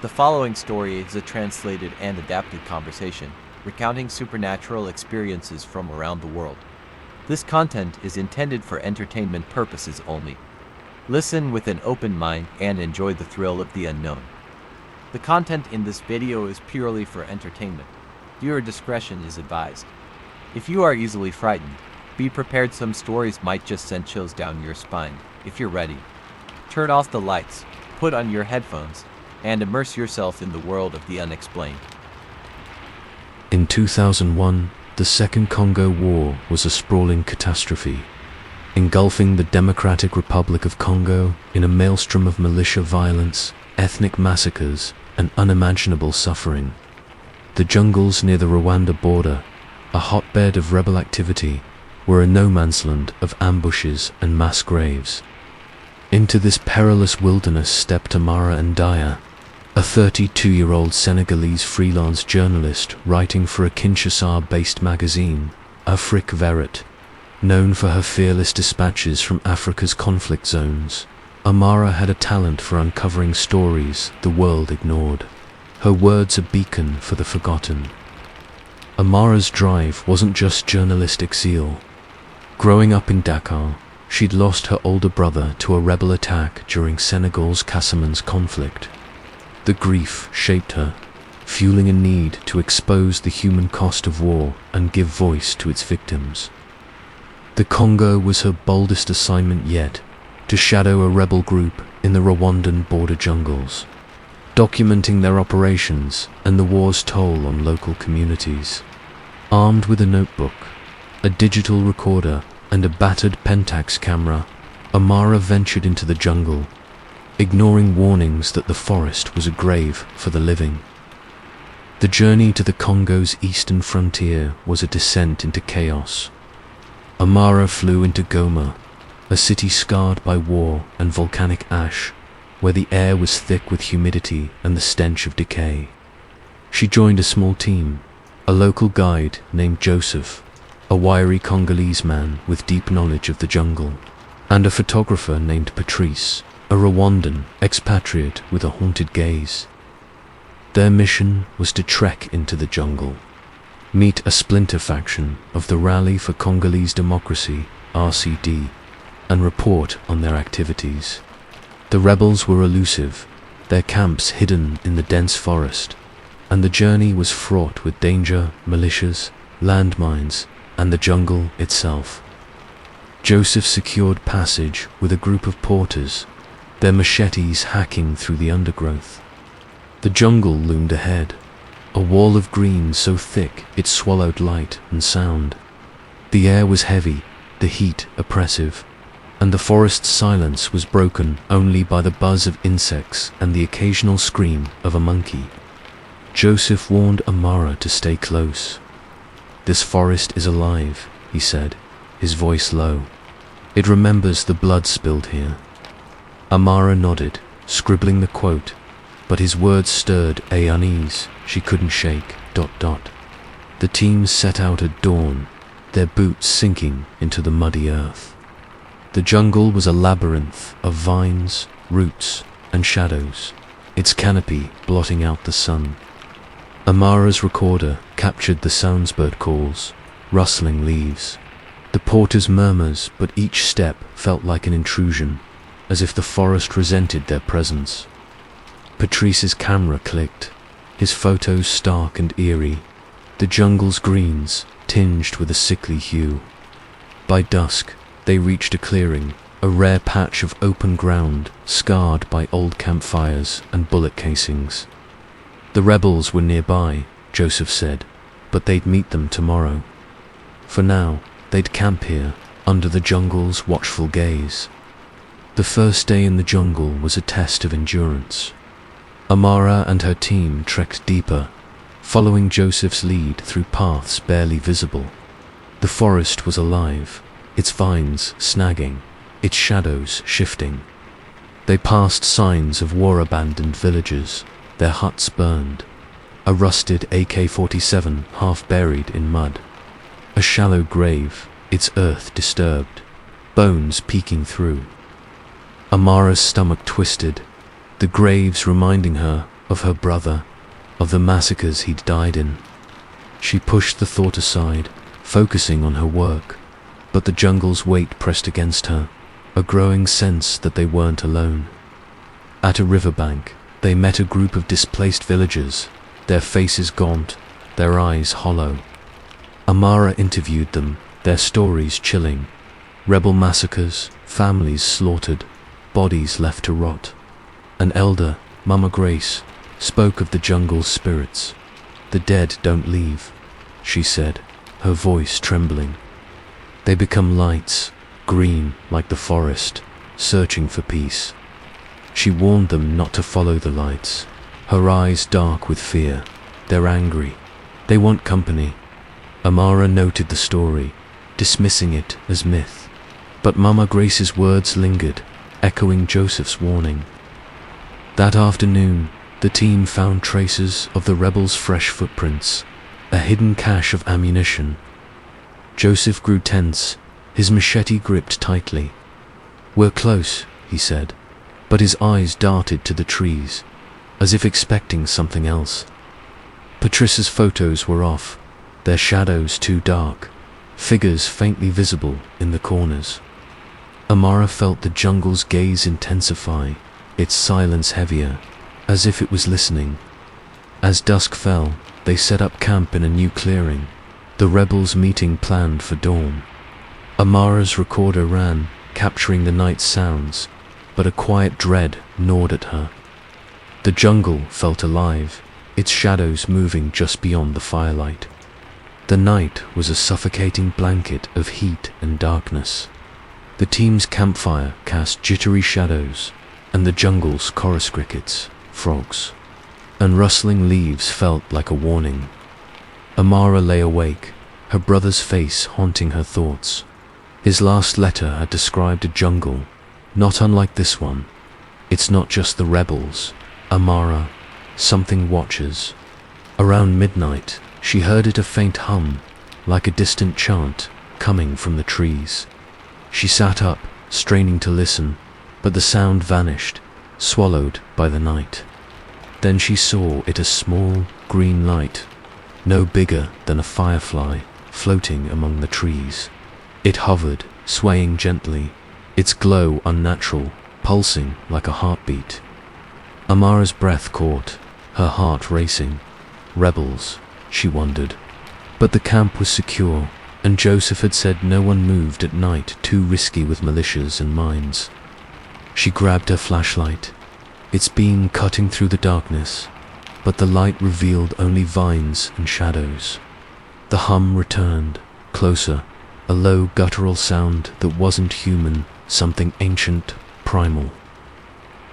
The following story is a translated and adapted conversation, recounting supernatural experiences from around the world. This content is intended for entertainment purposes only. Listen with an open mind and enjoy the thrill of the unknown. The content in this video is purely for entertainment. Viewer discretion is advised. If you are easily frightened, be prepared some stories might just send chills down your spine. If you're ready, turn off the lights, put on your headphones, and immerse yourself in the world of the unexplained. In 2001, the Second Congo War was a sprawling catastrophe, engulfing the Democratic Republic of Congo in a maelstrom of militia violence, ethnic massacres, and unimaginable suffering. The jungles near the Rwanda border, a hotbed of rebel activity, were a no-man's land of ambushes and mass graves. Into this perilous wilderness stepped Amara Ndaya, a 32-year-old Senegalese freelance journalist writing for a Kinshasa-based magazine, Afrique Verte. Known for her fearless dispatches from Africa's conflict zones, Amara had a talent for uncovering stories the world ignored. Her words a beacon for the forgotten. Amara's drive wasn't just journalistic zeal. Growing up in Dakar, she'd lost her older brother to a rebel attack during Senegal's Casamance conflict. The grief shaped her, fueling a need to expose the human cost of war and give voice to its victims. The Congo was her boldest assignment yet, to shadow a rebel group in the Rwandan border jungles, documenting their operations and the war's toll on local communities. Armed with a notebook, a digital recorder, and a battered Pentax camera, Amara ventured into the jungle, ignoring warnings that the forest was a grave for the living. The journey to the Congo's eastern frontier was a descent into chaos. Amara flew into Goma, a city scarred by war and volcanic ash, where the air was thick with humidity and the stench of decay. She joined a small team, a local guide named Joseph, a wiry Congolese man with deep knowledge of the jungle, and a photographer named Patrice, a Rwandan expatriate with a haunted gaze. Their mission was to trek into the jungle, meet a splinter faction of the Rally for Congolese Democracy, RCD, and report on their activities. The rebels were elusive, their camps hidden in the dense forest, and the journey was fraught with danger, militias, landmines, and the jungle itself. Joseph secured passage with a group of porters, their machetes hacking through the undergrowth. The jungle loomed ahead, a wall of green so thick it swallowed light and sound. The air was heavy, the heat oppressive, and the forest's silence was broken only by the buzz of insects and the occasional scream of a monkey. Joseph warned Amara to stay close. "This forest is alive," he said, his voice low. "It remembers the blood spilled here." Amara nodded, scribbling the quote, but his words stirred a unease she couldn't shake. The team set out at dawn, their boots sinking into the muddy earth. The jungle was a labyrinth of vines, roots, and shadows, its canopy blotting out the sun. Amara's recorder captured the sounds bird calls, rustling leaves, the porter's murmurs, but each step felt like an intrusion, as if the forest resented their presence. Patrice's camera clicked, his photos stark and eerie, the jungle's greens tinged with a sickly hue. By dusk, they reached a clearing, a rare patch of open ground scarred by old campfires and bullet casings. The rebels were nearby, Joseph said, but they'd meet them tomorrow. For now, they'd camp here, under the jungle's watchful gaze. The first day in the jungle was a test of endurance. Amara and her team trekked deeper, following Joseph's lead through paths barely visible. The forest was alive, its vines snagging, its shadows shifting. They passed signs of war-abandoned villages, their huts burned, a rusted AK-47 half buried in mud, a shallow grave, its earth disturbed, bones peeking through. Amara's stomach twisted, the graves reminding her of her brother, of the massacres he'd died in. She pushed the thought aside, focusing on her work, but the jungle's weight pressed against her, a growing sense that they weren't alone. At a riverbank, they met a group of displaced villagers, their faces gaunt, their eyes hollow. Amara interviewed them, their stories chilling. Rebel massacres, families slaughtered, bodies left to rot. An elder, Mama Grace, spoke of the jungle's spirits. "The dead don't leave," she said, her voice trembling. "They become lights, green like the forest, searching for peace." She warned them not to follow the lights, her eyes dark with fear. "They're angry. They want company." Amara noted the story, dismissing it as myth. But Mama Grace's words lingered, echoing Joseph's warning. That afternoon, the team found traces of the rebels' fresh footprints, a hidden cache of ammunition. Joseph grew tense, his machete gripped tightly. "We're close," he said, but his eyes darted to the trees, as if expecting something else. Patricia's photos were off, their shadows too dark, figures faintly visible in the corners. Amara felt the jungle's gaze intensify, its silence heavier, as if it was listening. As dusk fell, they set up camp in a new clearing, the rebels' meeting planned for dawn. Amara's recorder ran, capturing the night's sounds, but a quiet dread gnawed at her. The jungle felt alive, its shadows moving just beyond the firelight. The night was a suffocating blanket of heat and darkness. The team's campfire cast jittery shadows, and the jungle's chorus crickets, frogs, and rustling leaves felt like a warning. Amara lay awake, her brother's face haunting her thoughts. His last letter had described a jungle, not unlike this one. It's not just the rebels, Amara, something watches. Around midnight, she heard it a faint hum, like a distant chant, coming from the trees. She sat up, straining to listen, but the sound vanished, swallowed by the night. Then she saw it a small, green light, no bigger than a firefly, floating among the trees. It hovered, swaying gently, its glow unnatural, pulsing like a heartbeat. Amara's breath caught, her heart racing. Rebels, she wondered. But the camp was secure, and Joseph had said no one moved at night too risky with militias and mines. She grabbed her flashlight, its beam cutting through the darkness, but the light revealed only vines and shadows. The hum returned, closer, a low guttural sound that wasn't human, something ancient, primal.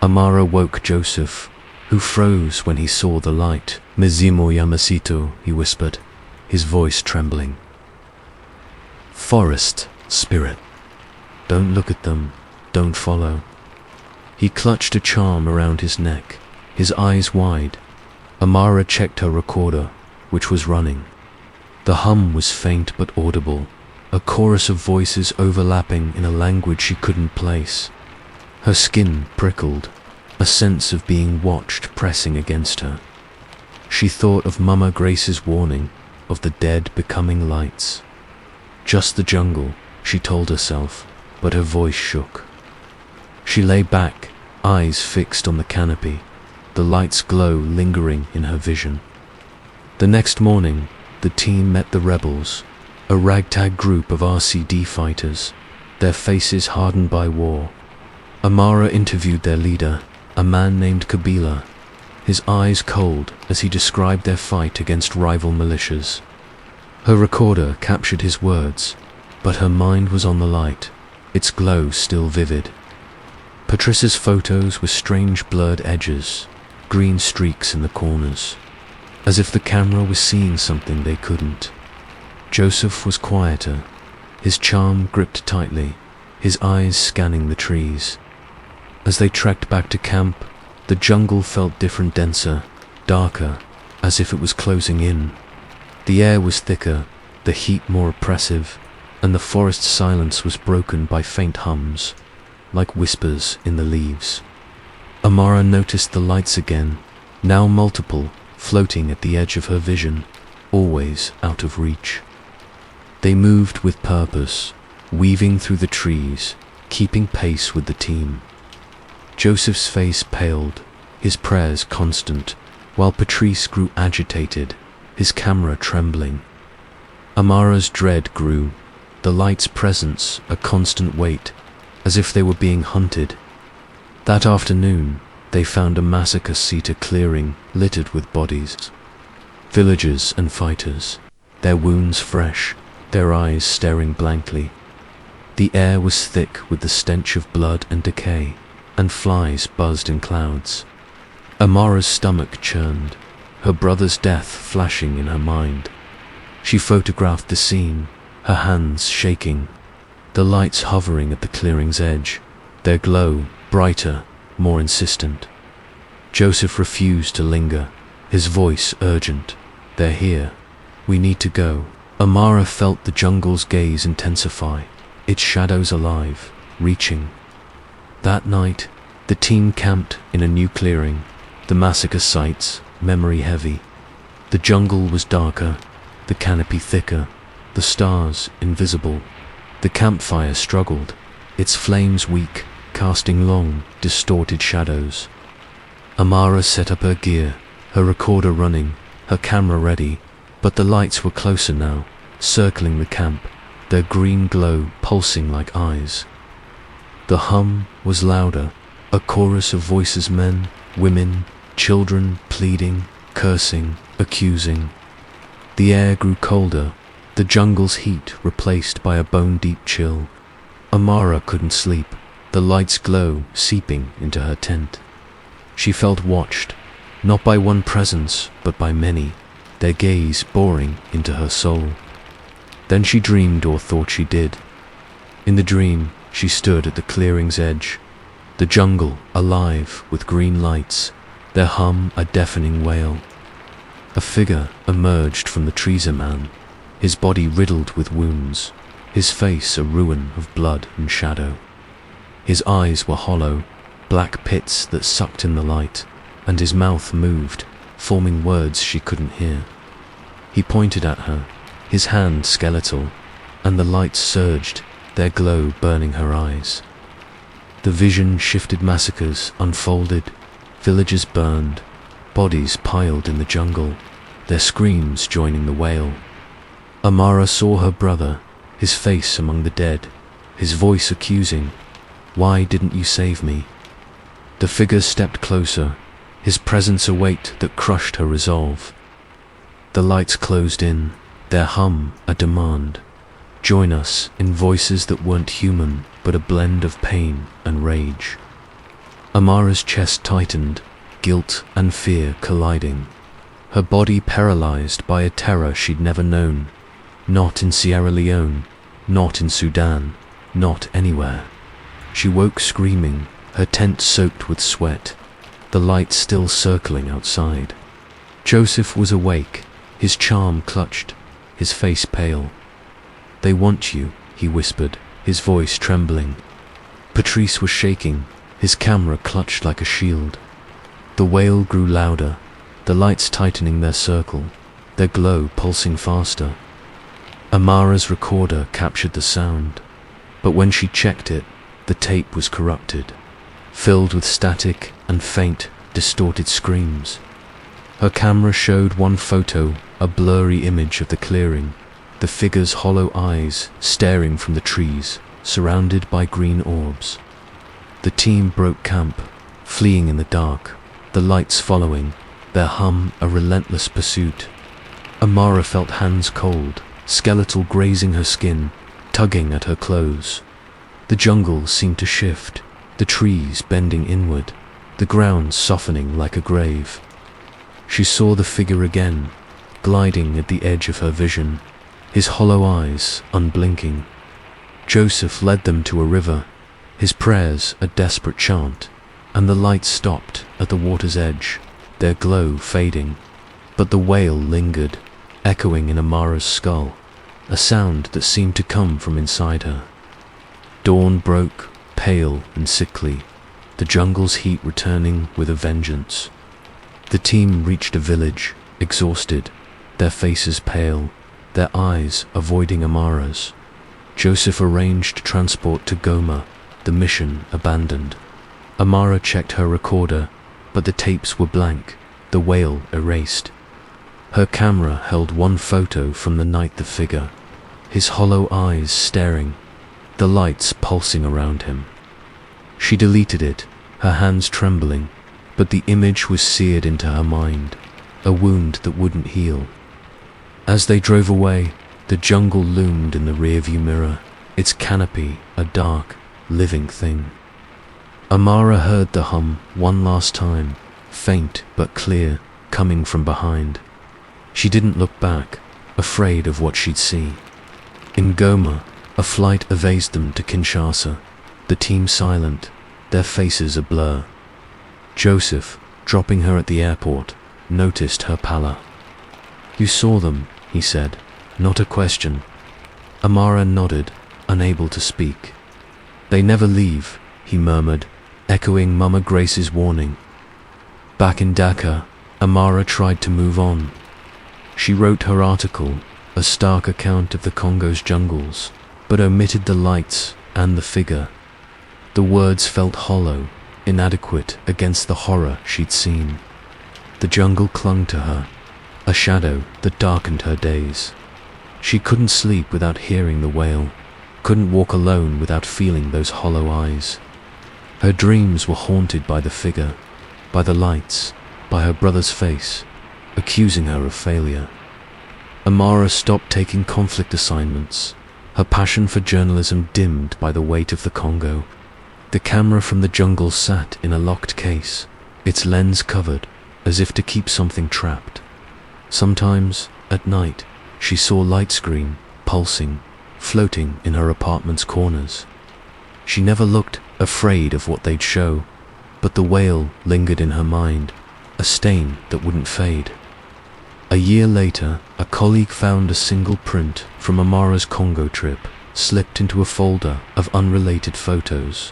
Amara woke Joseph, who froze when he saw the light. "Mizimo Yamasito," he whispered, his voice trembling. "Forest spirit. Don't look at them, don't follow." He clutched a charm around his neck, his eyes wide. Amara checked her recorder, which was running. The hum was faint but audible, a chorus of voices overlapping in a language she couldn't place. Her skin prickled, a sense of being watched pressing against her. She thought of Mama Grace's warning, of the dead becoming lights. Just the jungle, she told herself, but her voice shook. She lay back, eyes fixed on the canopy, the light's glow lingering in her vision. The next morning, the team met the rebels, a ragtag group of RCD fighters, their faces hardened by war. Amara interviewed their leader, a man named Kabila, his eyes cold as he described their fight against rival militias. Her recorder captured his words, but her mind was on the light, its glow still vivid. Patricia's photos were strange blurred edges, green streaks in the corners, as if the camera was seeing something they couldn't. Joseph was quieter, his charm gripped tightly, his eyes scanning the trees. As they trekked back to camp, the jungle felt different, denser, darker, as if it was closing in. The air was thicker, the heat more oppressive, and the forest silence was broken by faint hums, like whispers in the leaves. Amara noticed the lights again, now multiple, floating at the edge of her vision, always out of reach. They moved with purpose, weaving through the trees, keeping pace with the team. Joseph's face paled, his prayers constant, while Patrice grew agitated, his camera trembling. Amara's dread grew, the light's presence a constant weight, as if they were being hunted. That afternoon, they found a massacre-seater clearing littered with bodies. Villagers and fighters, their wounds fresh, their eyes staring blankly. The air was thick with the stench of blood and decay, and flies buzzed in clouds. Amara's stomach churned, her brother's death flashing in her mind. She photographed the scene, her hands shaking, the lights hovering at the clearing's edge, their glow brighter, more insistent. Joseph refused to linger, his voice urgent. "They're here. We need to go." Amara felt the jungle's gaze intensify, its shadows alive, reaching. That night, the team camped in a new clearing, the massacre sites, memory heavy. The jungle was darker, the canopy thicker, the stars invisible. The campfire struggled, its flames weak, casting long, distorted shadows. Amara set up her gear, her recorder running, her camera ready, but the lights were closer now, circling the camp, their green glow pulsing like eyes. The hum was louder, a chorus of voices, men, women, children pleading, cursing, accusing. The air grew colder, the jungle's heat replaced by a bone-deep chill. Amara couldn't sleep, the light's glow seeping into her tent. She felt watched, not by one presence, but by many, their gaze boring into her soul. Then she dreamed, or thought she did. In the dream, she stood at the clearing's edge, the jungle alive with green lights, their hum a deafening wail. A figure emerged from the trees, a man, his body riddled with wounds, his face a ruin of blood and shadow. His eyes were hollow, black pits that sucked in the light, and his mouth moved, forming words she couldn't hear. He pointed at her, his hand skeletal, and the lights surged, their glow burning her eyes. The vision shifted, massacres unfolded, villages burned, bodies piled in the jungle, their screams joining the wail. Amara saw her brother, his face among the dead, his voice accusing, "Why didn't you save me?" The figure stepped closer, his presence a weight that crushed her resolve. The lights closed in, their hum a demand. Join us in voices that weren't human, but a blend of pain and rage. Amara's chest tightened, guilt and fear colliding. Her body paralyzed by a terror she'd never known. Not in Sierra Leone, not in Sudan, not anywhere. She woke screaming, her tent soaked with sweat, the lights still circling outside. Joseph was awake, his charm clutched, his face pale. "They want you," he whispered, his voice trembling. Patrice was shaking, his camera clutched like a shield. The wail grew louder, the lights tightening their circle, their glow pulsing faster. Amara's recorder captured the sound, but when she checked it, the tape was corrupted, filled with static and faint, distorted screams. Her camera showed one photo, a blurry image of the clearing, the figure's hollow eyes staring from the trees, surrounded by green orbs. The team broke camp, fleeing in the dark, the lights following, their hum a relentless pursuit. Amara felt hands cold, skeletal grazing her skin, tugging at her clothes. The jungle seemed to shift, the trees bending inward, the ground softening like a grave. She saw the figure again, gliding at the edge of her vision, his hollow eyes unblinking. Joseph led them to a river, his prayers a desperate chant, and the lights stopped at the water's edge, their glow fading. But the wail lingered, echoing in Amara's skull, a sound that seemed to come from inside her. Dawn broke, pale and sickly, the jungle's heat returning with a vengeance. The team reached a village, exhausted, their faces pale, their eyes avoiding Amara's. Joseph arranged transport to Goma, the mission abandoned. Amara checked her recorder, but the tapes were blank, the whale erased. Her camera held one photo from the night the figure, his hollow eyes staring, the lights pulsing around him. She deleted it, her hands trembling, but the image was seared into her mind, a wound that wouldn't heal. As they drove away, the jungle loomed in the rearview mirror, its canopy a dark, living thing. Amara heard the hum one last time, faint but clear, coming from behind. She didn't look back, afraid of what she'd see. In Goma, a flight evaded them to Kinshasa, the team silent, their faces a blur. Joseph, dropping her at the airport, noticed her pallor. "You saw them," he said, not a question. Amara nodded, unable to speak. "They never leave," he murmured, echoing Mama Grace's warning. Back in Dhaka, Amara tried to move on. She wrote her article, a stark account of the Congo's jungles, but omitted the lights and the figure. The words felt hollow, inadequate against the horror she'd seen. The jungle clung to her, a shadow that darkened her days. She couldn't sleep without hearing the wail, couldn't walk alone without feeling those hollow eyes. Her dreams were haunted by the figure, by the lights, by her brother's face, accusing her of failure. Amara stopped taking conflict assignments, her passion for journalism dimmed by the weight of the Congo. The camera from the jungle sat in a locked case, its lens covered, as if to keep something trapped. Sometimes, at night, she saw light screen, pulsing, floating in her apartment's corners. She never looked, afraid of what they'd show, but the wail lingered in her mind, a stain that wouldn't fade. A year later, a colleague found a single print from Amara's Congo trip, slipped into a folder of unrelated photos.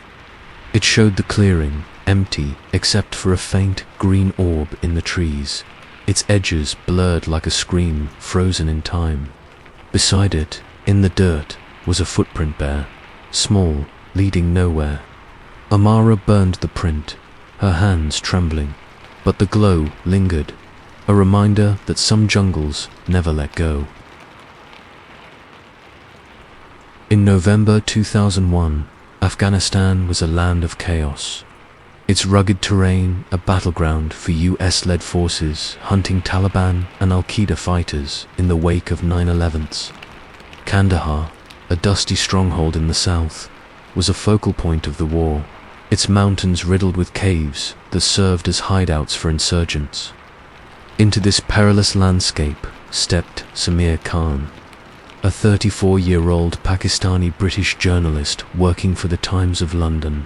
It showed the clearing, empty except for a faint green orb in the trees, its edges blurred like a scream frozen in time. Beside it, in the dirt, was a footprint bare, small, leading nowhere. Amara burned the print, her hands trembling, but the glow lingered, a reminder that some jungles never let go. In November 2001, Afghanistan was a land of chaos. Its rugged terrain a battleground for US-led forces hunting Taliban and Al-Qaeda fighters in the wake of 9/11s. Kandahar, a dusty stronghold in the south, was a focal point of the war, its mountains riddled with caves that served as hideouts for insurgents. Into this perilous landscape stepped Samir Khan, a 34-year-old Pakistani-British journalist working for the Times of London,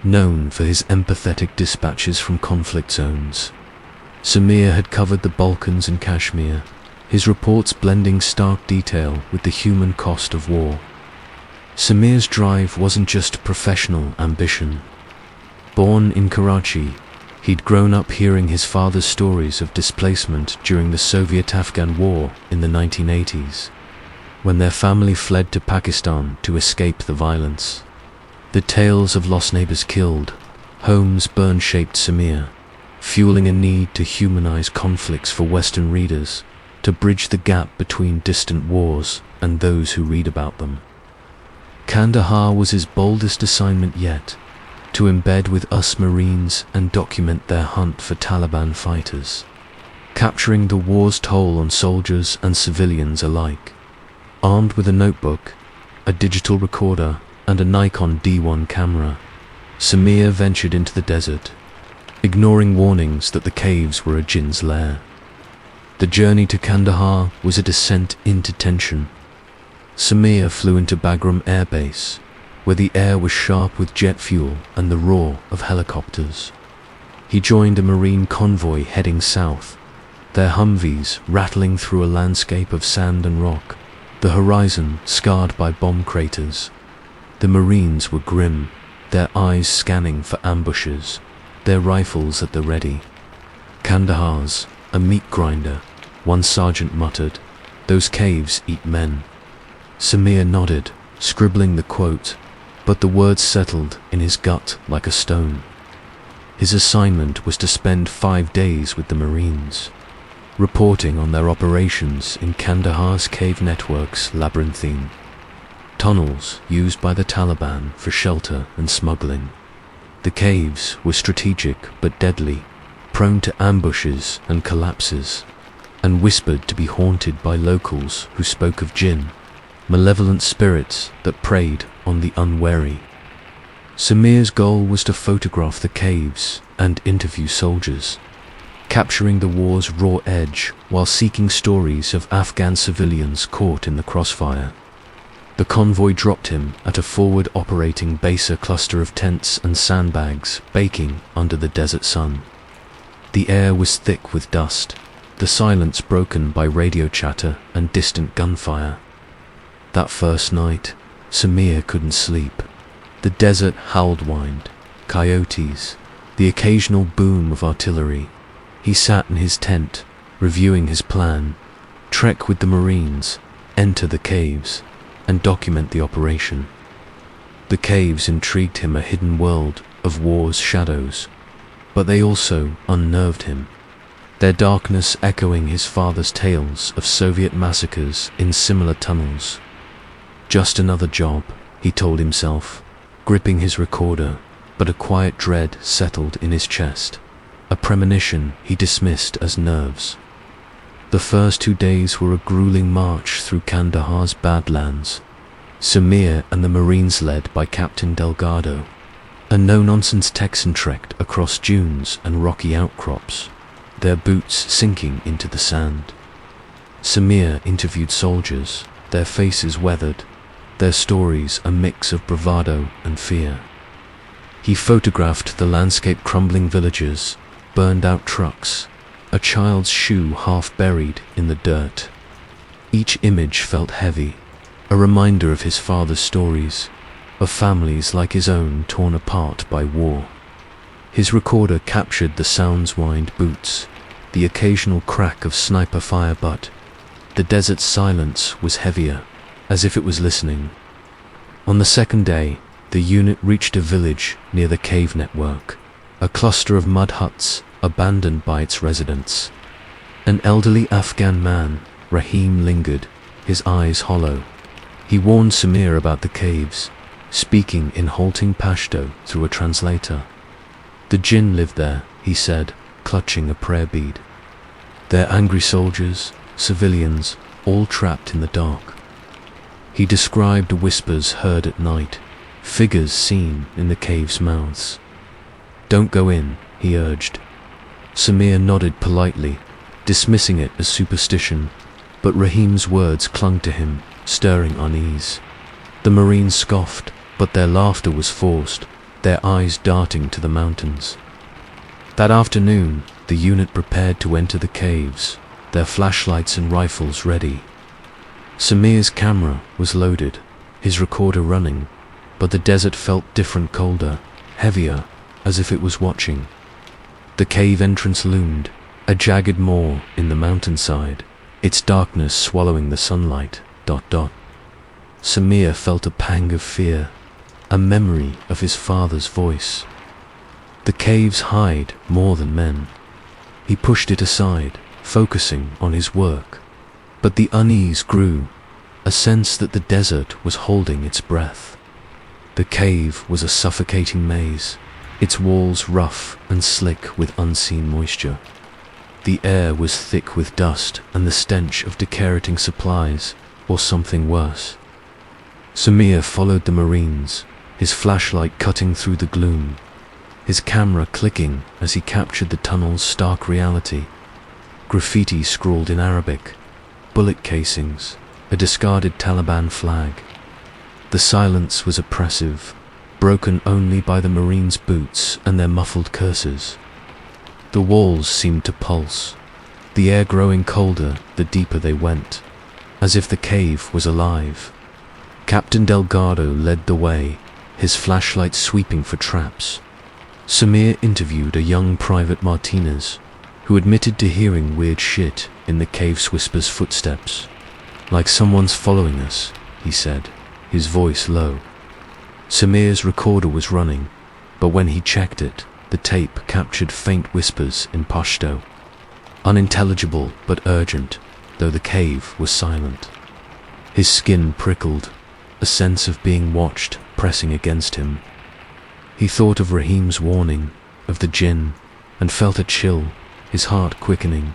known for his empathetic dispatches from conflict zones. Samir had covered the Balkans and Kashmir, his reports blending stark detail with the human cost of war. Samir's drive wasn't just professional ambition. Born in Karachi, he'd grown up hearing his father's stories of displacement during the Soviet-Afghan War in the 1980s, when their family fled to Pakistan to escape the violence. The tales of lost neighbors killed, homes burned shaped Samir, fueling a need to humanize conflicts for Western readers, to bridge the gap between distant wars and those who read about them. Kandahar was his boldest assignment yet, to embed with us Marines and document their hunt for Taliban fighters, capturing the war's toll on soldiers and civilians alike. Armed with a notebook, a digital recorder, and a Nikon D1 camera, Samir ventured into the desert, ignoring warnings that the caves were a jinn's lair. The journey to Kandahar was a descent into tension. Samir flew into Bagram Air Base, where the air was sharp with jet fuel and the roar of helicopters. He joined a Marine convoy heading south, their Humvees rattling through a landscape of sand and rock, the horizon scarred by bomb craters. The Marines were grim, their eyes scanning for ambushes, their rifles at the ready. Kandahar's a meat grinder, one sergeant muttered. Those caves eat men. Samir nodded, scribbling the quote, but the words settled in his gut like a stone. His assignment was to spend 5 days with the Marines, reporting on their operations in Kandahar's cave network's labyrinthine tunnels used by the Taliban for shelter and smuggling. The caves were strategic but deadly, prone to ambushes and collapses, and whispered to be haunted by locals who spoke of jinn, malevolent spirits that preyed on the unwary. Samir's goal was to photograph the caves and interview soldiers, capturing the war's raw edge while seeking stories of Afghan civilians caught in the crossfire. The convoy dropped him at a forward operating baser cluster of tents and sandbags baking under the desert sun. The air was thick with dust, the silence broken by radio chatter and distant gunfire. That first night, Samir couldn't sleep. The desert howled whined, coyotes, the occasional boom of artillery. He sat in his tent, reviewing his plan: trek with the Marines, enter the caves, and document the operation. The caves intrigued him, a hidden world of war's shadows, but they also unnerved him, their darkness echoing his father's tales of Soviet massacres in similar tunnels. Just another job, he told himself, gripping his recorder, but a quiet dread settled in his chest, a premonition he dismissed as nerves. The first 2 days were a grueling march through Kandahar's badlands. Samir and the Marines, led by Captain Delgado, a no-nonsense Texan, trekked across dunes and rocky outcrops, their boots sinking into the sand. Samir interviewed soldiers, their faces weathered, their stories a mix of bravado and fear. He photographed the landscape: crumbling villages, burned-out trucks, a child's shoe half buried in the dirt. Each image felt heavy, a reminder of his father's stories, of families like his own torn apart by war. His recorder captured the sounds: whined boots, the occasional crack of sniper fire, but the desert's silence was heavier, as if it was listening. On the second day, the unit reached a village near the cave network, a cluster of mud huts abandoned by its residents. An elderly Afghan man, Rahim, lingered, his eyes hollow. He warned Samir about the caves, speaking in halting Pashto through a translator. The jinn lived there, he said, clutching a prayer bead. They're angry soldiers, civilians, all trapped in the dark. He described whispers heard at night, figures seen in the caves' mouths. Don't go in, he urged. Samir nodded politely, dismissing it as superstition, but Rahim's words clung to him, stirring unease. The Marines scoffed, but their laughter was forced, their eyes darting to the mountains. That afternoon, the unit prepared to enter the caves, their flashlights and rifles ready. Samir's camera was loaded, his recorder running, but the desert felt different, colder, heavier, as if it was watching. The cave entrance loomed, a jagged maw in the mountainside, its darkness swallowing the sunlight. Samir felt a pang of fear, a memory of his father's voice. The caves hide more than men. He pushed it aside, focusing on his work. But the unease grew, a sense that the desert was holding its breath. The cave was a suffocating maze, its walls rough and slick with unseen moisture. The air was thick with dust and the stench of decaying supplies, or something worse. Samir followed the Marines, his flashlight cutting through the gloom, his camera clicking as he captured the tunnel's stark reality. Graffiti scrawled in Arabic, bullet casings, a discarded Taliban flag. The silence was oppressive, broken only by the Marines' boots and their muffled curses. The walls seemed to pulse, the air growing colder the deeper they went, as if the cave was alive. Captain Delgado led the way, his flashlight sweeping for traps. Samir interviewed a young Private Martinez, who admitted to hearing weird shit in the cave's whisper's footsteps. "Like someone's following us," he said, his voice low. Samir's recorder was running, but when he checked it, the tape captured faint whispers in Pashto. Unintelligible but urgent, though the cave was silent. His skin prickled, a sense of being watched pressing against him. He thought of Rahim's warning, of the jinn, and felt a chill, his heart quickening.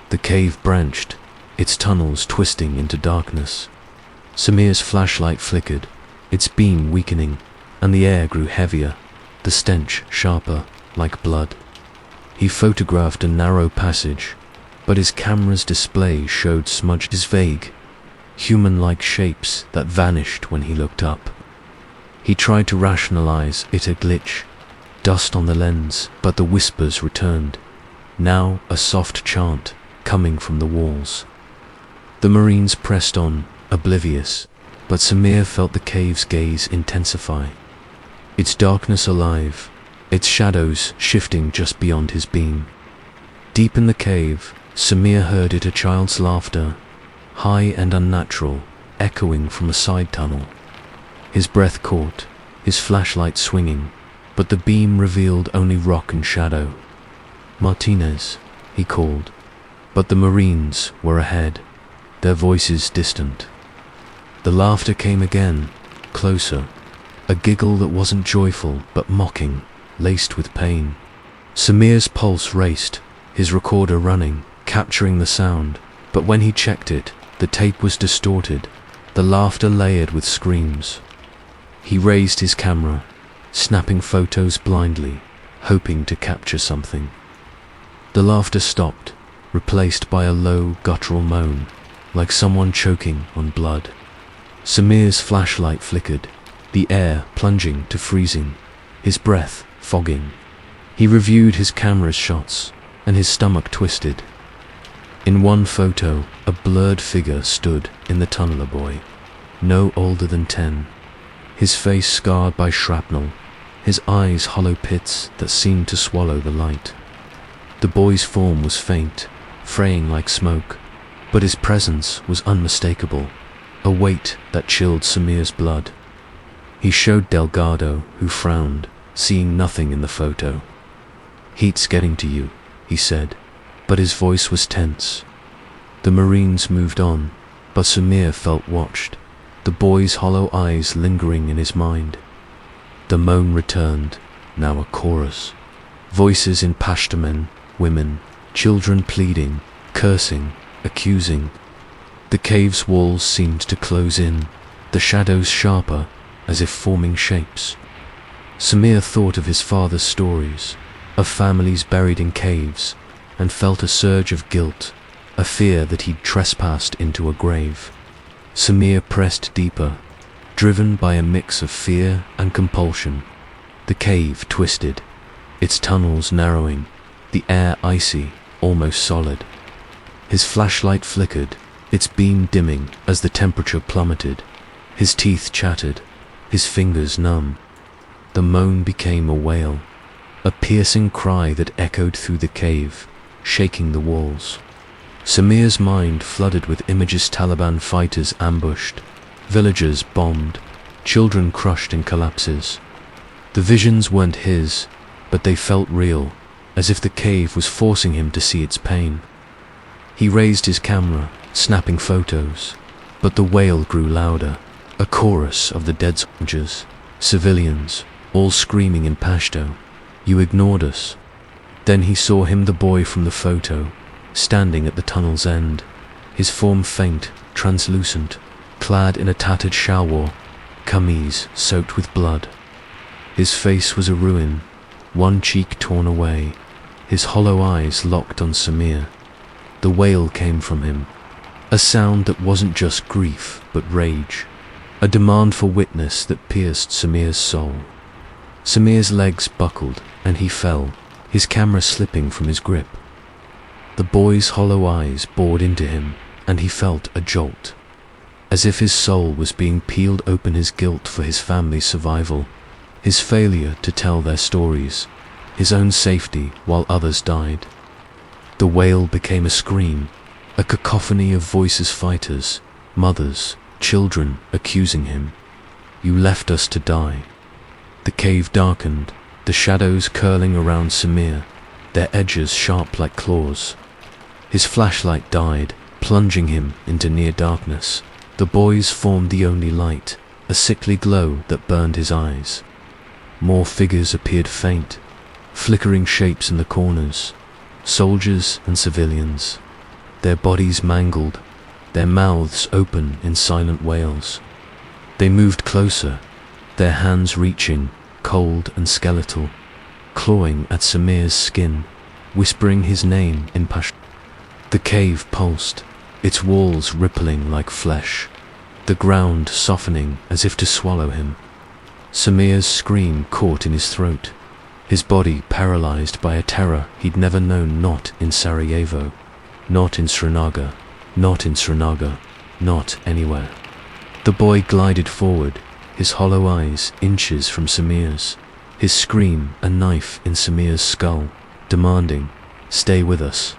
The cave branched, its tunnels twisting into darkness. Samir's flashlight flickered, its beam weakening, and the air grew heavier, the stench sharper, like blood. He photographed a narrow passage, but his camera's display showed smudged vague, human-like shapes that vanished when he looked up. He tried to rationalize it a glitch, dust on the lens, but the whispers returned, now a soft chant coming from the walls. The Marines pressed on, oblivious, but Samir felt the cave's gaze intensify, its darkness alive, its shadows shifting just beyond his beam. Deep in the cave, Samir heard it, a child's laughter, high and unnatural, echoing from a side tunnel. His breath caught, his flashlight swinging, but the beam revealed only rock and shadow. "Martinez," he called, but the Marines were ahead, their voices distant. The laughter came again, closer, a giggle that wasn't joyful but mocking, laced with pain. Samir's pulse raced, his recorder running, capturing the sound, but when he checked it, the tape was distorted, the laughter layered with screams. He raised his camera, snapping photos blindly, hoping to capture something. The laughter stopped, replaced by a low, guttural moan, like someone choking on blood. Samir's flashlight flickered, the air plunging to freezing, his breath fogging. He reviewed his camera's shots, and his stomach twisted. In one photo, a blurred figure stood in the tunnel, a boy, no older than 10. His face scarred by shrapnel, his eyes hollow pits that seemed to swallow the light. The boy's form was faint, fraying like smoke, but his presence was unmistakable, a weight that chilled Samir's blood. He showed Delgado, who frowned, seeing nothing in the photo. "Heat's getting to you," he said, but his voice was tense. The Marines moved on, but Samir felt watched, the boy's hollow eyes lingering in his mind. The moan returned, now a chorus. Voices in Pashto, men, women, children pleading, cursing, accusing. The cave's walls seemed to close in, the shadows sharper, as if forming shapes. Samir thought of his father's stories, of families buried in caves, and felt a surge of guilt, a fear that he'd trespassed into a grave. Samir pressed deeper, driven by a mix of fear and compulsion. The cave twisted, its tunnels narrowing, the air icy, almost solid. His flashlight flickered, its beam dimming as the temperature plummeted. His teeth chattered, his fingers numb. The moan became a wail, a piercing cry that echoed through the cave, shaking the walls. Samir's mind flooded with images: Taliban fighters ambushed, villagers bombed, children crushed in collapses. The visions weren't his, but they felt real, as if the cave was forcing him to see its pain. He raised his camera, snapping photos, but the wail grew louder, a chorus of the dead soldiers, civilians, all screaming in Pashto, "You ignored us." Then he saw him, the boy from the photo, standing at the tunnel's end, his form faint, translucent, clad in a tattered shalwar, kameez soaked with blood. His face was a ruin, one cheek torn away, his hollow eyes locked on Samir. The wail came from him, a sound that wasn't just grief but rage, a demand for witness that pierced Samir's soul. Samir's legs buckled and he fell, his camera slipping from his grip. The boy's hollow eyes bored into him, and he felt a jolt, as if his soul was being peeled open, his guilt for his family's survival, his failure to tell their stories, his own safety while others died. The wail became a scream, a cacophony of voices, fighters, mothers, children accusing him. You left us to die. The cave darkened, the shadows curling around Samir, their edges sharp like claws. His flashlight died, plunging him into near darkness. The boys formed the only light, a sickly glow that burned his eyes. More figures appeared, faint, flickering shapes in the corners, soldiers and civilians, their bodies mangled, their mouths open in silent wails. They moved closer, their hands reaching, cold and skeletal, clawing at Samir's skin, whispering his name in passion. The cave pulsed, its walls rippling like flesh, the ground softening as if to swallow him. Samir's scream caught in his throat, his body paralyzed by a terror he'd never known, not in Sarajevo, not in Srinagar, not in Srinagar, not anywhere. The boy glided forward, his hollow eyes inches from Samir's, his scream a knife in Samir's skull, demanding, "Stay with us."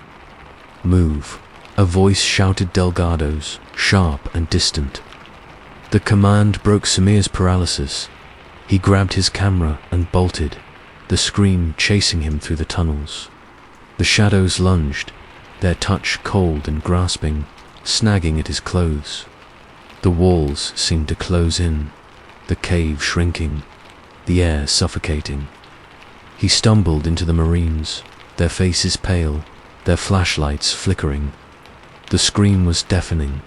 "Move," a voice shouted, Delgado's, sharp and distant. The command broke Samir's paralysis. He grabbed his camera and bolted, the scream chasing him through the tunnels. The shadows lunged, their touch cold and grasping, snagging at his clothes. The walls seemed to close in, the cave shrinking, the air suffocating. He stumbled into the Marines, their faces pale, their flashlights flickering. The scream was deafening,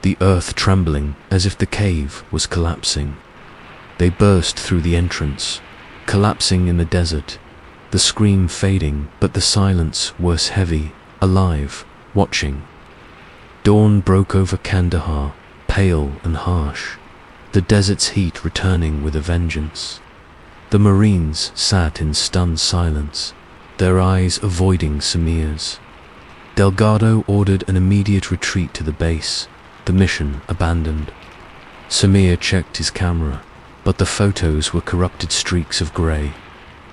the earth trembling as if the cave was collapsing. They burst through the entrance, collapsing in the desert, the scream fading, but the silence was heavy, alive, watching. Dawn broke over Kandahar, pale and harsh, the desert's heat returning with a vengeance. The Marines sat in stunned silence, their eyes avoiding Samir's. Delgado ordered an immediate retreat to the base, the mission abandoned. Samir checked his camera, but the photos were corrupted streaks of grey,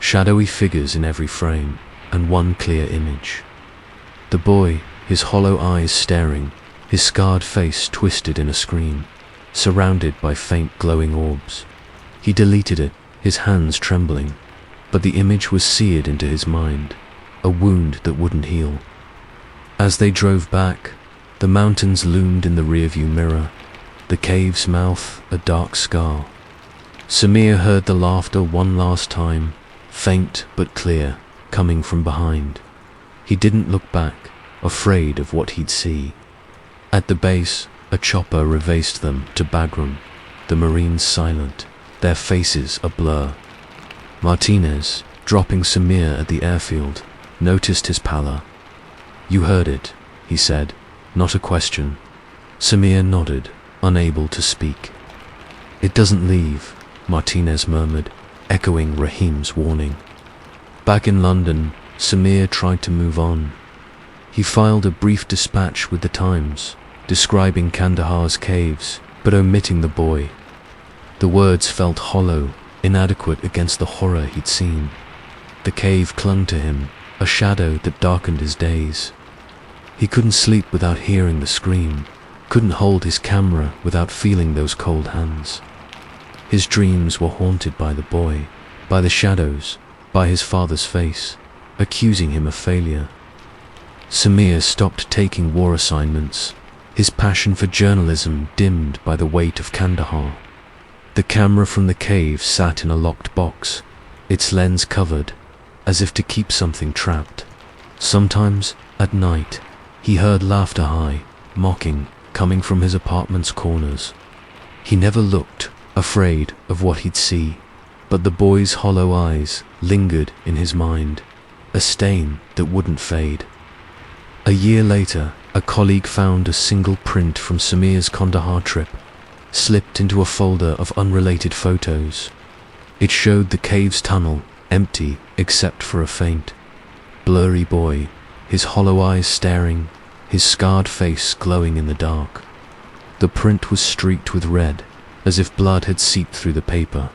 shadowy figures in every frame, and one clear image. The boy, his hollow eyes staring, his scarred face twisted in a scream, surrounded by faint glowing orbs. He deleted it, his hands trembling, but the image was seared into his mind, a wound that wouldn't heal. As they drove back, the mountains loomed in the rearview mirror, the cave's mouth a dark scar. Samir heard the laughter one last time, faint but clear, coming from behind. He didn't look back, afraid of what he'd see. At the base, a chopper revaced them to Bagram, the Marines silent, their faces a blur. Martinez, dropping Samir at the airfield, noticed his pallor. "You heard it," he said, not a question. Samir nodded, unable to speak. "It doesn't leave," Martinez murmured, echoing Rahim's warning. Back in London, Samir tried to move on. He filed a brief dispatch with the Times, describing Kandahar's caves, but omitting the boy. The words felt hollow, inadequate against the horror he'd seen. The cave clung to him, a shadow that darkened his days. He couldn't sleep without hearing the scream, couldn't hold his camera without feeling those cold hands. His dreams were haunted by the boy, by the shadows, by his father's face, accusing him of failure. Samir stopped taking war assignments, his passion for journalism dimmed by the weight of Kandahar. The camera from the cave sat in a locked box, its lens covered, as if to keep something trapped. Sometimes, at night, he heard laughter high, mocking, coming from his apartment's corners. He never looked, afraid of what he'd see, but the boy's hollow eyes lingered in his mind, a stain that wouldn't fade. A year later, a colleague found a single print from Samir's Kandahar trip, slipped into a folder of unrelated photos. It showed the cave's tunnel, empty except for a faint, blurry boy, his hollow eyes staring, his scarred face glowing in the dark. The print was streaked with red, as if blood had seeped through the paper.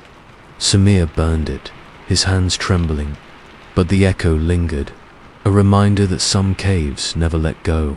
Samir burned it, his hands trembling, but the echo lingered, A reminder that some caves never let go.